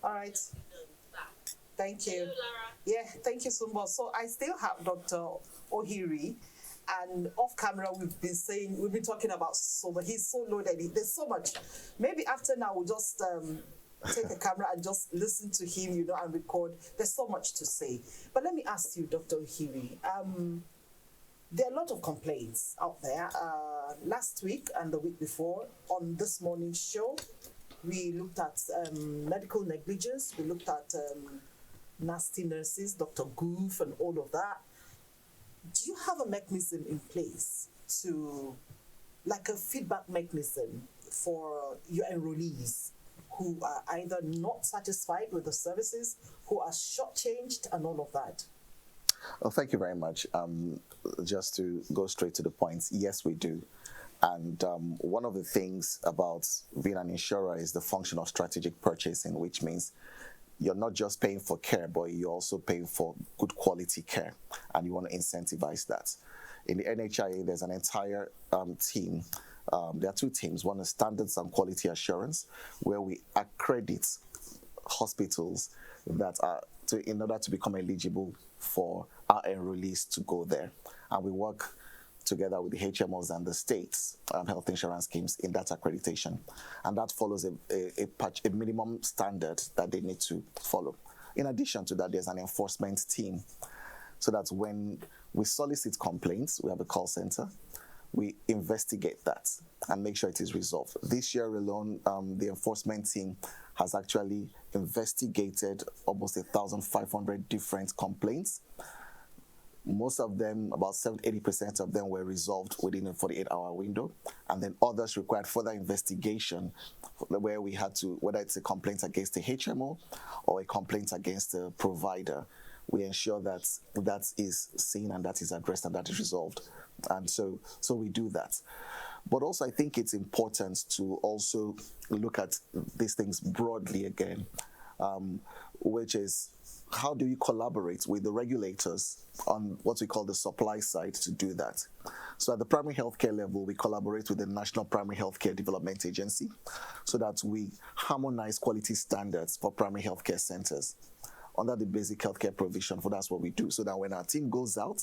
All right. Thank you. Yeah, thank you so much. So I still have Dr. Ohiri, and off camera we've been talking about so much. He's so loaded. There's so much. Maybe after now we'll just take a camera and just listen to him, and record. There's so much to say. But let me ask you, Dr. Ohiri. There are a lot of complaints out there. Last week and the week before on this morning's show, we looked at medical negligence. We looked at nasty nurses, Dr. Goof, and all of that. Do you have a mechanism in place like a feedback mechanism for your enrollees who are either not satisfied with the services, who are shortchanged, and all of that? Well, thank you very much. Just to go straight to the point, yes, we do. And one of the things about being an insurer is the function of strategic purchasing, which means you're not just paying for care, but you're also paying for good quality care, and you want to incentivize that. In the NHIA, there's an entire team. There are two teams. One is standards and quality assurance, where we accredit hospitals that are in order to become eligible for our enrollees to go there. And we work together with the HMOs and the states health insurance schemes in that accreditation. And that follows a minimum standard that they need to follow. In addition to that, there's an enforcement team. So that when we solicit complaints, we have a call center, we investigate that and make sure it is resolved. This year alone, the enforcement team has actually investigated almost 1,500 different complaints. Most of them, about 70-80% of them, were resolved within a 48-hour window. And then others required further investigation, where we had to, whether it's a complaint against the HMO or a complaint against the provider, we ensure that that is seen and that is addressed and that is resolved. And so we do that. But also, I think it's important to also look at these things broadly again, which is, how do you collaborate with the regulators on what we call the supply side to do that? So at the primary healthcare level, we collaborate with the National Primary Healthcare Development Agency so that we harmonize quality standards for primary healthcare centers under the basic healthcare provision. For that's what we do. So that when our team goes out,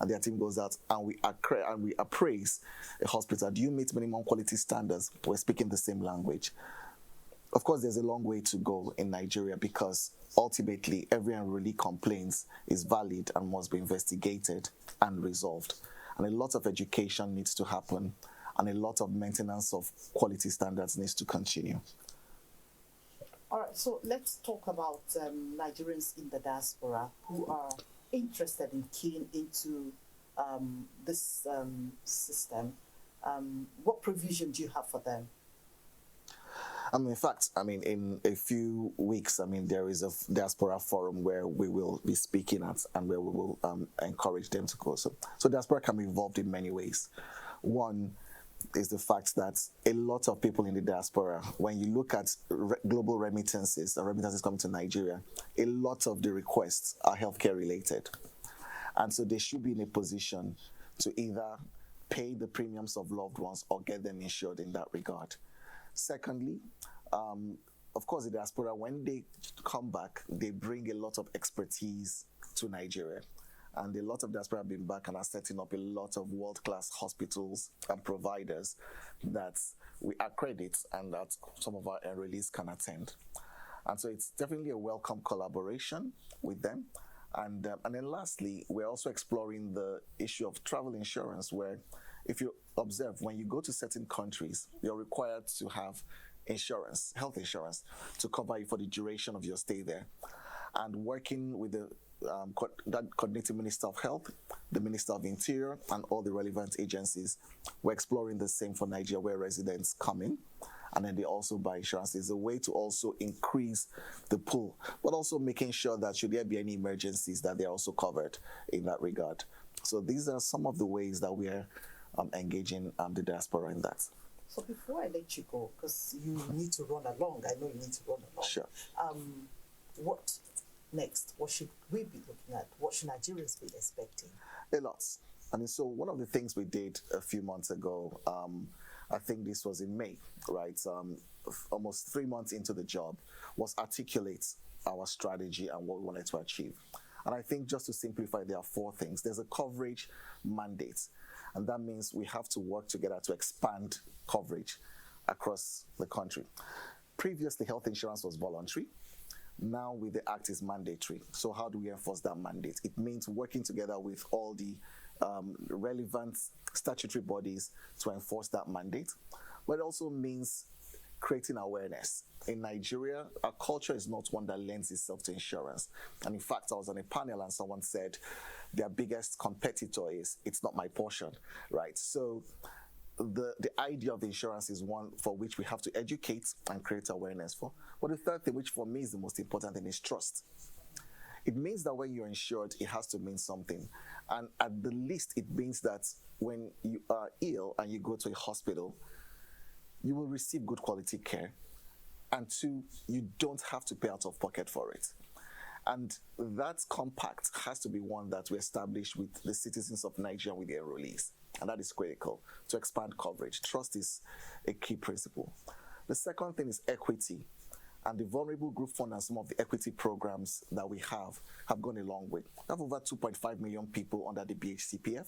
and their team goes out and we appraise a hospital, do you meet minimum quality standards? We're speaking the same language. Of course, there's a long way to go in Nigeria, because ultimately every enrollee complaint is valid and must be investigated and resolved. And a lot of education needs to happen, and a lot of maintenance of quality standards needs to continue. All right, so let's talk about Nigerians in the diaspora who are interested in keying into this system. What provision do you have for them? In fact, in a few weeks, there is a diaspora forum where we will be speaking at and where we will encourage them to go. So diaspora can be involved in many ways. One is the fact that a lot of people in the diaspora, when you look at global remittances coming to Nigeria, a lot of the requests are healthcare related. And so they should be in a position to either pay the premiums of loved ones or get them insured in that regard. Secondly, of course, the diaspora, when they come back, they bring a lot of expertise to Nigeria. And a lot of diaspora have been back and are setting up a lot of world-class hospitals and providers that we accredit and that some of our enrollees can attend. And so it's definitely a welcome collaboration with them. And then lastly, we're also exploring the issue of travel insurance, where if you observe, when you go to certain countries, you're required to have insurance, health insurance, to cover you for the duration of your stay there. And working with the coordinating Minister of Health, the Minister of Interior, and all the relevant agencies, we're exploring the same for Nigeria, where residents come in and then they also buy insurance. It's a way to also increase the pool, but also making sure that should there be any emergencies, that they're also covered in that regard. So these are some of the ways that we are engaging the diaspora in that. So before I let you go, because you need to run along, I know you need to run along. Sure. What next? What should we be looking at? What should Nigerians be expecting? A lot. I mean, so one of the things we did a few months ago, I think this was in May, right? Almost 3 months into the job, was articulate our strategy and what we wanted to achieve. And I think just to simplify, there are 4 things. There's a coverage mandate, and that means we have to work together to expand coverage across the country. Previously, health insurance was voluntary. Now, with the Act, is mandatory. So how do we enforce that mandate? It means working together with all the relevant statutory bodies to enforce that mandate. But it also means creating awareness. In Nigeria, our culture is not one that lends itself to insurance. And in fact, I was on a panel and someone said their biggest competitor is, it's not my portion, right? So the idea of insurance is one for which we have to educate and create awareness for. But the third thing, which for me is the most important thing, is trust. It means that when you're insured, it has to mean something. And at the least, it means that when you are ill and you go to a hospital, you will receive good quality care. And 2, you don't have to pay out of pocket for it. And that compact has to be one that we establish with the citizens of Nigeria, with the enrollees. And that is critical to expand coverage. Trust is a key principle. The second thing is equity. And the Vulnerable Group Fund and some of the equity programs that we have gone a long way. We have over 2.5 million people under the BHCPF.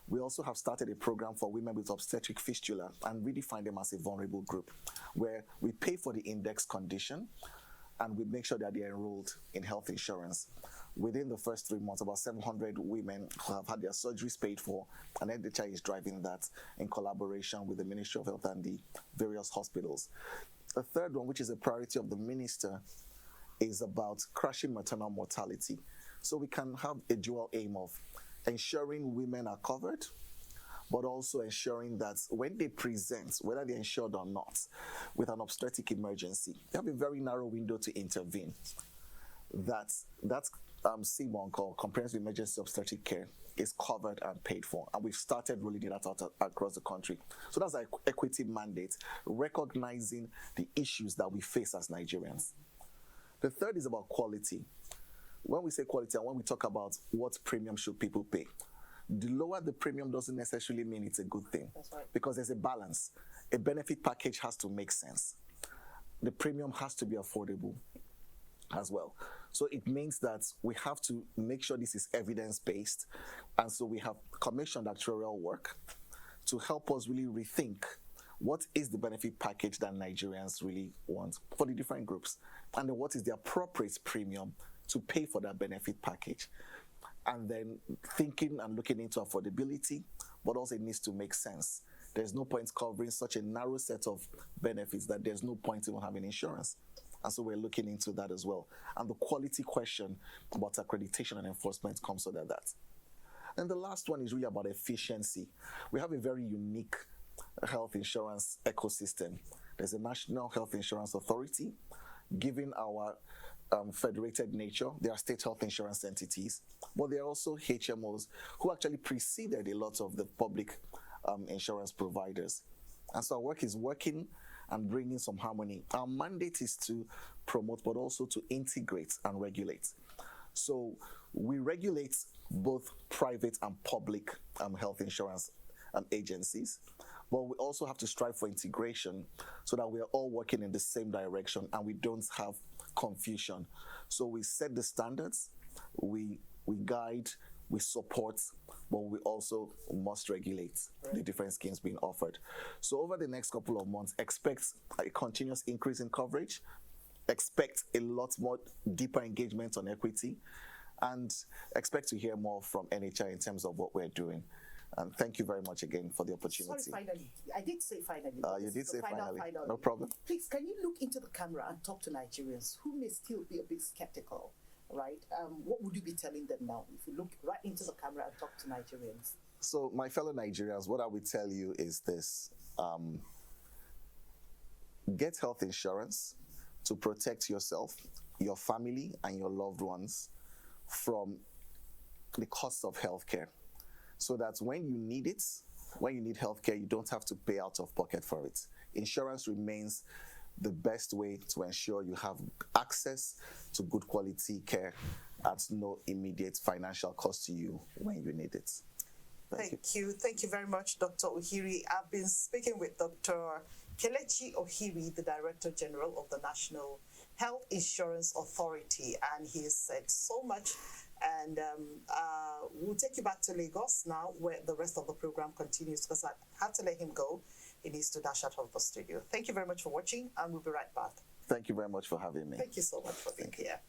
We also have started a program for women with obstetric fistula and really find them as a vulnerable group, where we pay for the index condition and we make sure that they're enrolled in health insurance. Within the first 3 months, about 700 women who have had their surgeries paid for, and NHI is driving that in collaboration with the Ministry of Health and the various hospitals. The third one, which is a priority of the minister, is about crashing maternal mortality. So we can have a dual aim of ensuring women are covered, but also ensuring that when they present, whether they're insured or not, with an obstetric emergency, they have a very narrow window to intervene. That's CMON, called Comprehensive Emergency Obstetric Care, is covered and paid for. And we've started rolling it out across the country. So that's our equity mandate, recognizing the issues that we face as Nigerians. The third is about quality. When we say quality and when we talk about what premium should people pay, the lower the premium doesn't necessarily mean it's a good thing. That's right. Because there's a balance. A benefit package has to make sense. The premium has to be affordable as well. So it means that we have to make sure this is evidence-based. And so we have commissioned actuarial work to help us really rethink what is the benefit package that Nigerians really want for the different groups, and then what is the appropriate premium to pay for that benefit package. And then thinking and looking into affordability, but also it needs to make sense. There's no point covering such a narrow set of benefits that there's no point even having insurance. And so we're looking into that as well. And the quality question about accreditation and enforcement comes under that. And the last one is really about efficiency. We have a very unique health insurance ecosystem. There's a National Health Insurance Authority, given our federated nature. There are state health insurance entities, but there are also HMOs who actually preceded a lot of the public insurance providers. And so our work is working and bringing some harmony. Our mandate is to promote, but also to integrate and regulate. So we regulate both private and public health insurance agencies, but we also have to strive for integration so that we are all working in the same direction and we don't have confusion. So we set the standards, we guide, we support, but we also must regulate the different schemes being offered. So over the next couple of months, expect a continuous increase in coverage, expect a lot more deeper engagement on equity, and expect to hear more from NHI in terms of what we're doing. And thank you very much again for the opportunity. Sorry, finally. I did say finally. You did say finally. Finally. No problem. Please, can you look into the camera and talk to Nigerians who may still be a bit skeptical, right? What would you be telling them now if you look right into the camera and talk to Nigerians? So, my fellow Nigerians, what I would tell you is this. Get health insurance to protect yourself, your family, and your loved ones from the cost of healthcare, so that when you need it, when you need healthcare, you don't have to pay out of pocket for it. Insurance remains the best way to ensure you have access to good quality care at no immediate financial cost to you when you need it. Thank you. Thank you very much, Dr. Ohiri. I've been speaking with Dr. Kelechi Ohiri, the Director General of the National Health Insurance Authority, and he has said so much. And we'll take you back to Lagos now, where the rest of the program continues, because I had to let him go. He needs to dash out of the studio. Thank you very much for watching, and we'll be right back. Thank you very much for having me. Thank you so much for being here.